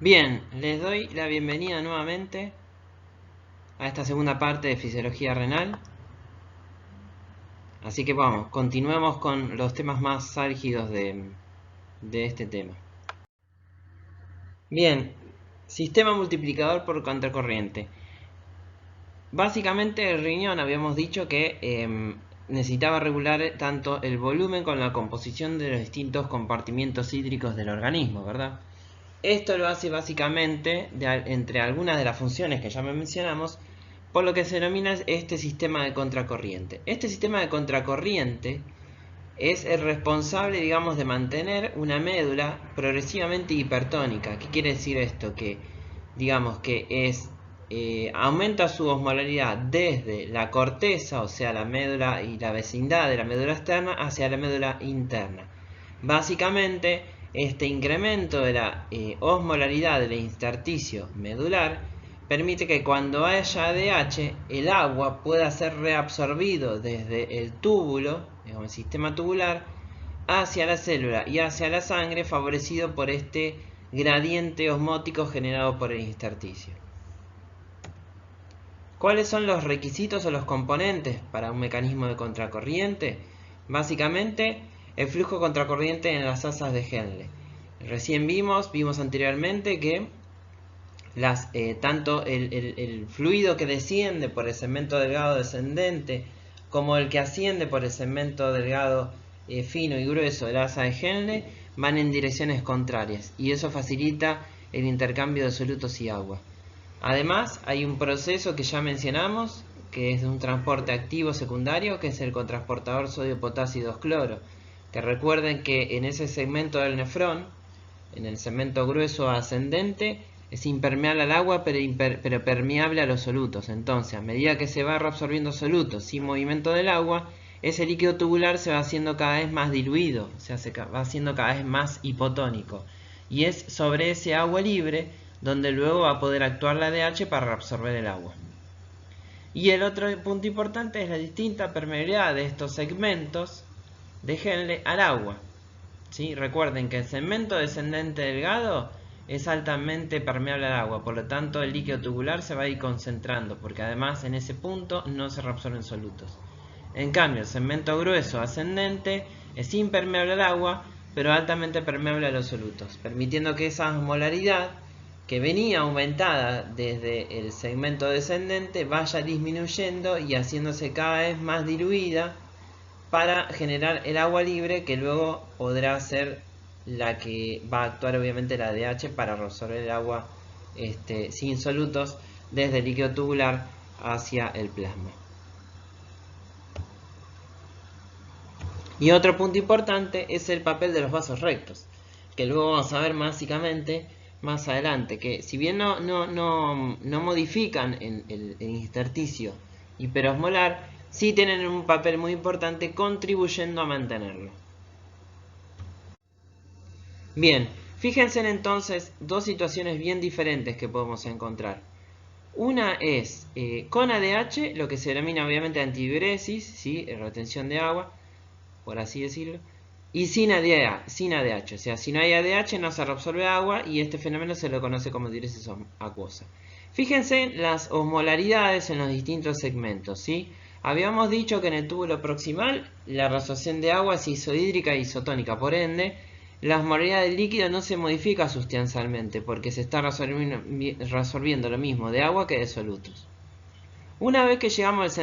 Bien, les doy la bienvenida nuevamente a esta segunda parte de fisiología renal. Así que vamos, continuemos con los temas más álgidos de este tema. Bien, sistema multiplicador por contracorriente. Básicamente el riñón habíamos dicho que necesitaba regular tanto el volumen como la composición de los distintos compartimientos hídricos del organismo, ¿verdad? Esto lo hace básicamente entre algunas de las funciones que ya mencionamos, por lo que se denomina este sistema de contracorriente. Este sistema de contracorriente es el responsable, digamos, de mantener una médula progresivamente hipertónica. ¿Qué quiere decir esto? Que, digamos, aumenta su osmolaridad desde la corteza, o sea, la médula y la vecindad de la médula externa, hacia la médula interna. Básicamente, este incremento de la osmolaridad del intersticio medular permite que cuando haya ADH, el agua pueda ser reabsorbido desde el túbulo, el sistema tubular, hacia la célula y hacia la sangre, favorecido por este gradiente osmótico generado por el intersticio. ¿Cuáles son los requisitos o los componentes para un mecanismo de contracorriente? Básicamente, el flujo contracorriente en las asas de Henle. Recién vimos anteriormente que tanto el fluido que desciende por el segmento delgado descendente como el que asciende por el segmento delgado fino y grueso del asa de Henle van en direcciones contrarias, y eso facilita el intercambio de solutos y agua. Además, hay un proceso que ya mencionamos, que es de un transporte activo secundario, que es el cotransportador sodio-potasio 2-cloro. Que recuerden que en ese segmento del nefrón, en el segmento grueso ascendente, es impermeable al agua, pero permeable a los solutos. Entonces, a medida que se va reabsorbiendo solutos sin movimiento del agua, ese líquido tubular se va haciendo cada vez más diluido, va haciendo cada vez más hipotónico. Y es sobre ese agua libre donde luego va a poder actuar la ADH para reabsorber el agua. Y el otro punto importante es la distinta permeabilidad de estos segmentos de Henle al agua. ¿Sí? Recuerden que el segmento descendente delgado es altamente permeable al agua, por lo tanto el líquido tubular se va a ir concentrando, porque además en ese punto no se reabsorben solutos. En cambio, el segmento grueso ascendente es impermeable al agua, pero altamente permeable a los solutos, permitiendo que esa osmolaridad que venía aumentada desde el segmento descendente vaya disminuyendo y haciéndose cada vez más diluida para generar el agua libre, que luego podrá ser la que va a actuar obviamente la ADH para reabsorber el agua sin solutos desde el líquido tubular hacia el plasma. Y otro punto importante es el papel de los vasos rectos, que luego vamos a ver básicamente más adelante, que si bien no modifican el intersticio hiperosmolar, sí tienen un papel muy importante contribuyendo a mantenerlo. Bien, fíjense entonces dos situaciones bien diferentes que podemos encontrar. Una es con ADH, lo que se denomina obviamente antidiuresis, ¿sí? Retención de agua, por así decirlo, y sin ADH, o sea, si no hay ADH no se reabsorbe agua, y este fenómeno se lo conoce como diuresis acuosa. Fíjense las osmolaridades en los distintos segmentos, ¿sí? Habíamos dicho que en el túbulo proximal la reabsorción de agua es isohídrica e isotónica, por ende la osmolaridad del líquido no se modifica sustancialmente porque se está reabsorbiendo lo mismo de agua que de solutos. Una vez que llegamos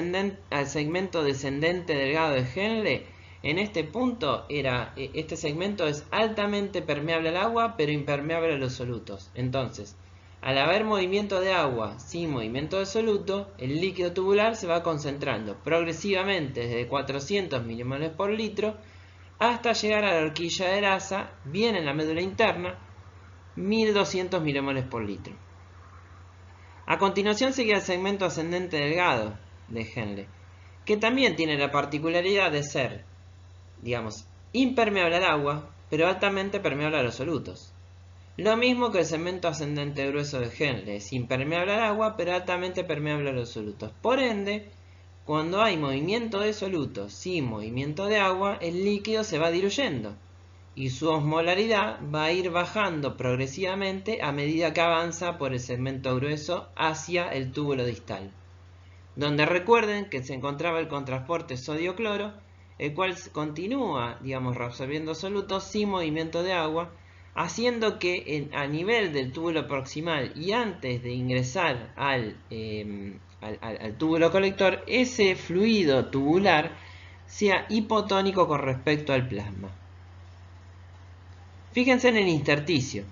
al segmento descendente delgado de Henle, en este punto este segmento es altamente permeable al agua, pero impermeable a los solutos. Entonces, al haber movimiento de agua sin movimiento de soluto, el líquido tubular se va concentrando progresivamente desde 400 milimoles por litro hasta llegar a la horquilla de Lassa, bien en la médula interna, 1200 milimoles por litro. A continuación sigue el segmento ascendente delgado de Henle, que también tiene la particularidad de ser, digamos, impermeable al agua, pero altamente permeable a los solutos. Lo mismo que el segmento ascendente grueso de Henle, es impermeable al agua, pero altamente permeable a los solutos. Por ende, cuando hay movimiento de solutos sin movimiento de agua, el líquido se va diluyendo. y su osmolaridad va a ir bajando progresivamente a medida que avanza por el segmento grueso hacia el túbulo distal, donde recuerden que se encontraba el contrasporte sodio-cloro, el cual continúa, digamos, reabsorbiendo solutos sin movimiento de agua, haciendo que a nivel del túbulo proximal y antes de ingresar al túbulo colector, ese fluido tubular sea hipotónico con respecto al plasma. Fíjense en el intersticio.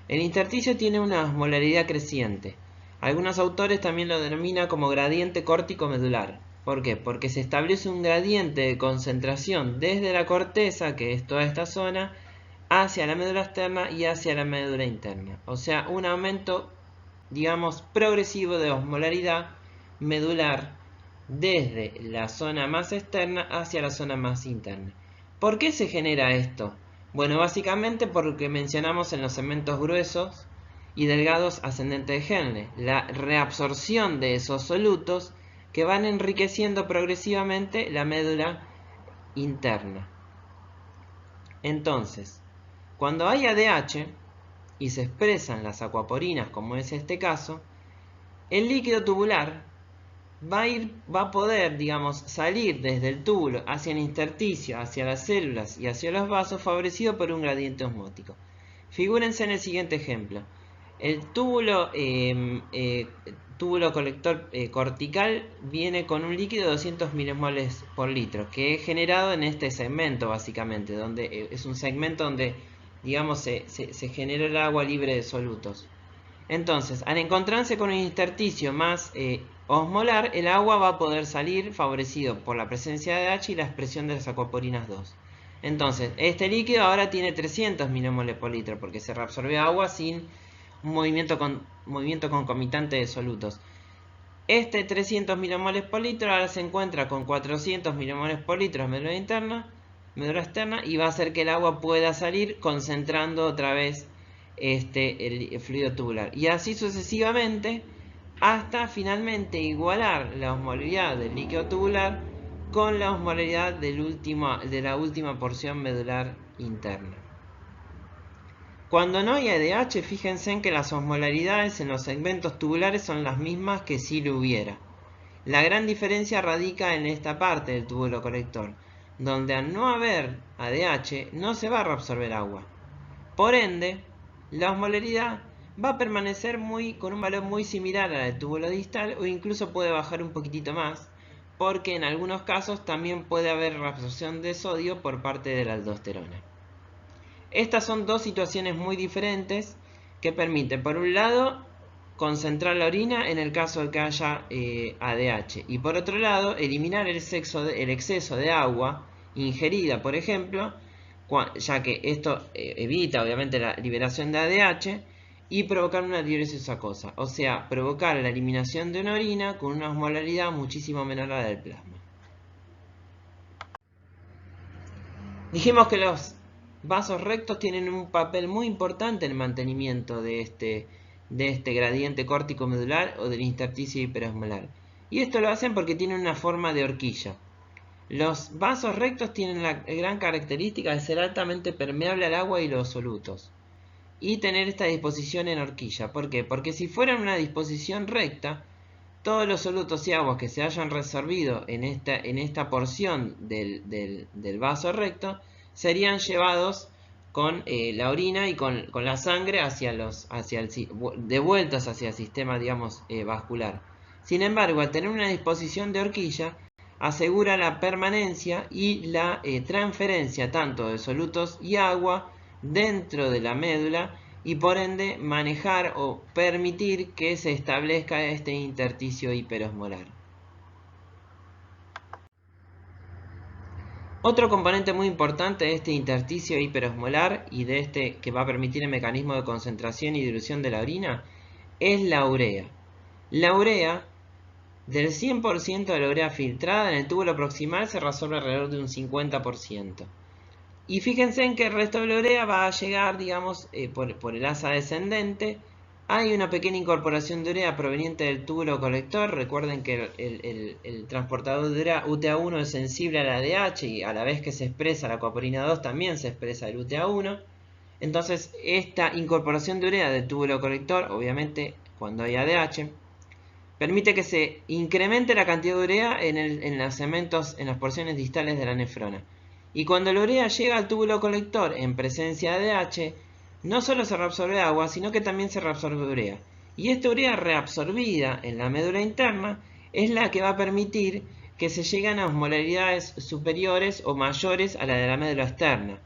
El intersticio tiene una osmolaridad creciente. Algunos autores también lo denominan como gradiente córtico medular. ¿Por qué? Porque se establece un gradiente de concentración desde la corteza, que es toda esta zona, hacia la médula externa y hacia la médula interna. O sea, un aumento, digamos, progresivo de osmolaridad medular desde la zona más externa hacia la zona más interna. ¿Por qué se genera esto? Bueno, básicamente porque mencionamos en los segmentos gruesos y delgados ascendentes de Henle, la reabsorción de esos solutos que van enriqueciendo progresivamente la médula interna. Entonces, cuando hay ADH y se expresan las acuaporinas, como es este caso, el líquido tubular va a poder, digamos, salir desde el túbulo hacia el intersticio, hacia las células y hacia los vasos, favorecido por un gradiente osmótico. Figúrense en el siguiente ejemplo. El túbulo colector cortical viene con un líquido de 200 milimoles por litro, que es generado en este segmento, básicamente, donde es un segmento donde, digamos, se generó el agua libre de solutos. Entonces, al encontrarse con un intersticio más osmolar, el agua va a poder salir favorecido por la presencia de ADH y la expresión de las acuaporinas 2. Entonces, este líquido ahora tiene 300 milimoles por litro porque se reabsorbió agua sin un movimiento concomitante de solutos. Este 300 milimoles por litro ahora se encuentra con 400 milimoles por litro en médula externa, y va a hacer que el agua pueda salir concentrando otra vez el fluido tubular. Y así sucesivamente hasta finalmente igualar la osmolaridad del líquido tubular con la osmolaridad de la última porción medular interna. Cuando no hay ADH, fíjense en que las osmolaridades en los segmentos tubulares son las mismas que si lo hubiera. La gran diferencia radica en esta parte del túbulo colector, donde al no haber ADH no se va a reabsorber agua. Por ende, la osmolaridad va a permanecer con un valor muy similar al del túbulo distal, o incluso puede bajar un poquitito más, porque en algunos casos también puede haber reabsorción de sodio por parte de la aldosterona. Estas son dos situaciones muy diferentes que permiten, por un lado, concentrar la orina en el caso de que haya ADH, y por otro lado, eliminar el exceso de agua ingerida, por ejemplo, ya que esto evita obviamente la liberación de ADH y provocar una diuresis acuosa, o sea, provocar la eliminación de una orina con una osmolaridad muchísimo menor a la del plasma. Dijimos que los vasos rectos tienen un papel muy importante en el mantenimiento de este gradiente córtico medular o del intersticio hiperosmolar. Y esto lo hacen porque tienen una forma de horquilla. Los vasos rectos tienen la gran característica de ser altamente permeable al agua y los solutos. Y tener esta disposición en horquilla. ¿Por qué? Porque si fuera una disposición recta, todos los solutos y aguas que se hayan resorbido en esta porción del vaso recto serían llevados con la orina y con la sangre devueltas hacia el sistema, digamos, vascular. Sin embargo, al tener una disposición de horquilla, asegura la permanencia y la transferencia tanto de solutos y agua dentro de la médula, y por ende manejar o permitir que se establezca este intersticio hiperosmolar. Otro componente muy importante de este intersticio hiperosmolar y de este que va a permitir el mecanismo de concentración y dilución de la orina es la urea. La urea, del 100% de la urea filtrada en el túbulo proximal, se resuelve alrededor de un 50%. Y fíjense en que el resto de la urea va a llegar, digamos, por el asa descendente Hay una pequeña incorporación de urea proveniente del túbulo colector. Recuerden que el transportador de urea UTA1 es sensible a la ADH y a la vez que se expresa la acuaporina 2 también se expresa el UTA1. Entonces esta incorporación de urea del túbulo colector, obviamente cuando hay ADH, permite que se incremente la cantidad de urea en los segmentos, en las porciones distales de la nefrona. Y cuando la urea llega al túbulo colector en presencia de ADH, no solo se reabsorbe agua, sino que también se reabsorbe urea. Y esta urea reabsorbida en la médula interna es la que va a permitir que se lleguen a osmolaridades superiores o mayores a la de la médula externa.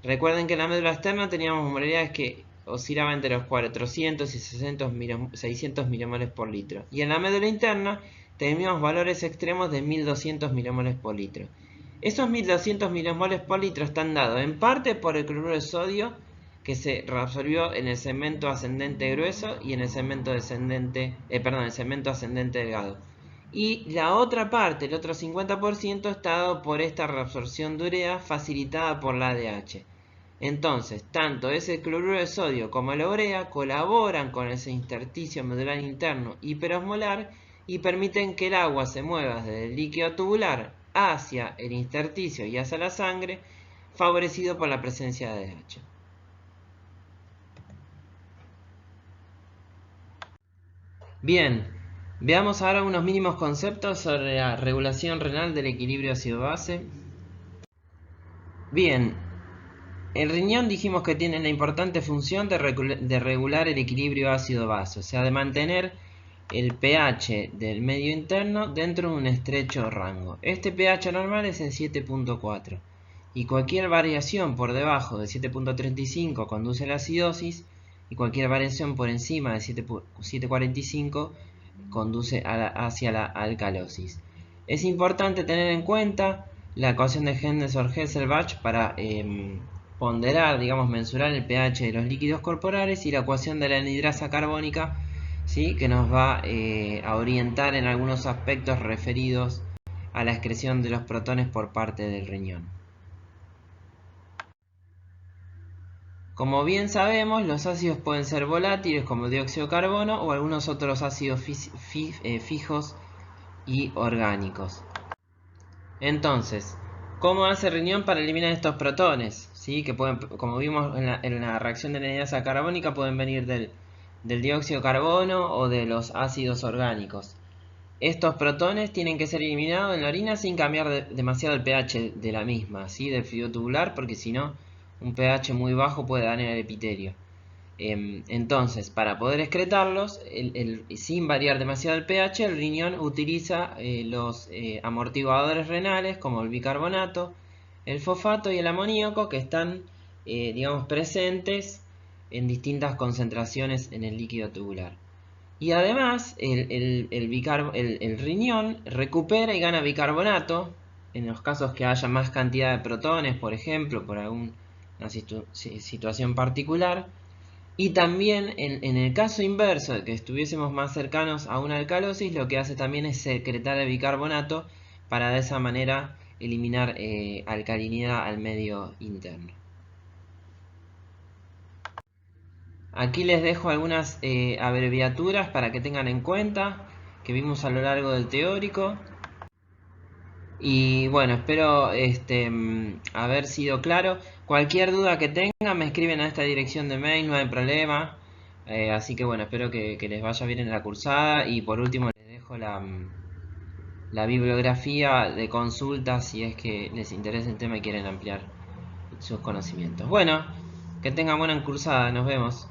Recuerden que en la médula externa teníamos osmolaridades que oscilaban entre los 400 y 600 milimoles por litro. Y en la médula interna teníamos valores extremos de 1200 milimoles por litro. Esos 1200 milimoles por litro están dados en parte por el cloruro de sodio que se reabsorbió en el segmento ascendente grueso y en el segmento ascendente delgado. Y la otra parte, el otro 50%, está dado por esta reabsorción de urea facilitada por la ADH. Entonces, tanto ese cloruro de sodio como la urea colaboran con ese intersticio medular interno hiperosmolar y permiten que el agua se mueva desde el líquido tubular hacia el intersticio y hacia la sangre, favorecido por la presencia de ADH. Bien, veamos ahora unos mínimos conceptos sobre la regulación renal del equilibrio ácido-base. Bien, el riñón dijimos que tiene la importante función de regular el equilibrio ácido-base, o sea, de mantener el pH del medio interno dentro de un estrecho rango. Este pH normal es en 7.4 y cualquier variación por debajo de 7.35 conduce a la acidosis y cualquier variación por encima de 7.45 conduce hacia la alcalosis. Es importante tener en cuenta la ecuación de Henderson-Hasselbalch para ponderar, digamos, mensurar el pH de los líquidos corporales y la ecuación de la anhidrasa carbónica, ¿sí?, que nos va a orientar en algunos aspectos referidos a la excreción de los protones por parte del riñón. Como bien sabemos, los ácidos pueden ser volátiles como el dióxido de carbono o algunos otros ácidos fijos y orgánicos. Entonces, ¿cómo hace el riñón para eliminar estos protones? ¿Sí? Que pueden, como vimos en la reacción de la anhidrasa carbónica, pueden venir del dióxido de carbono o de los ácidos orgánicos. Estos protones tienen que ser eliminados en la orina sin cambiar demasiado el pH de la misma, ¿sí?, del fluido tubular, porque si no, un pH muy bajo puede dañar el epitelio. Entonces, para poder excretarlos, sin variar demasiado el pH, el riñón utiliza los amortiguadores renales como el bicarbonato, el fosfato y el amoníaco, que están digamos, presentes en distintas concentraciones en el líquido tubular. Y además, el riñón recupera y gana bicarbonato en los casos que haya más cantidad de protones, por ejemplo, por alguna situación particular. Y también en el caso inverso, de que estuviésemos más cercanos a una alcalosis, lo que hace también es secretar el bicarbonato para de esa manera eliminar alcalinidad al medio interno. Aquí les dejo algunas abreviaturas para que tengan en cuenta, que vimos a lo largo del teórico. Y bueno, espero haber sido claro. Cualquier duda que tengan me escriben a esta dirección de mail, no hay problema. Así que bueno, espero que les vaya bien en la cursada. Y por último les dejo la bibliografía de consulta si es que les interesa el tema y quieren ampliar sus conocimientos. Bueno, que tengan buena cursada, nos vemos.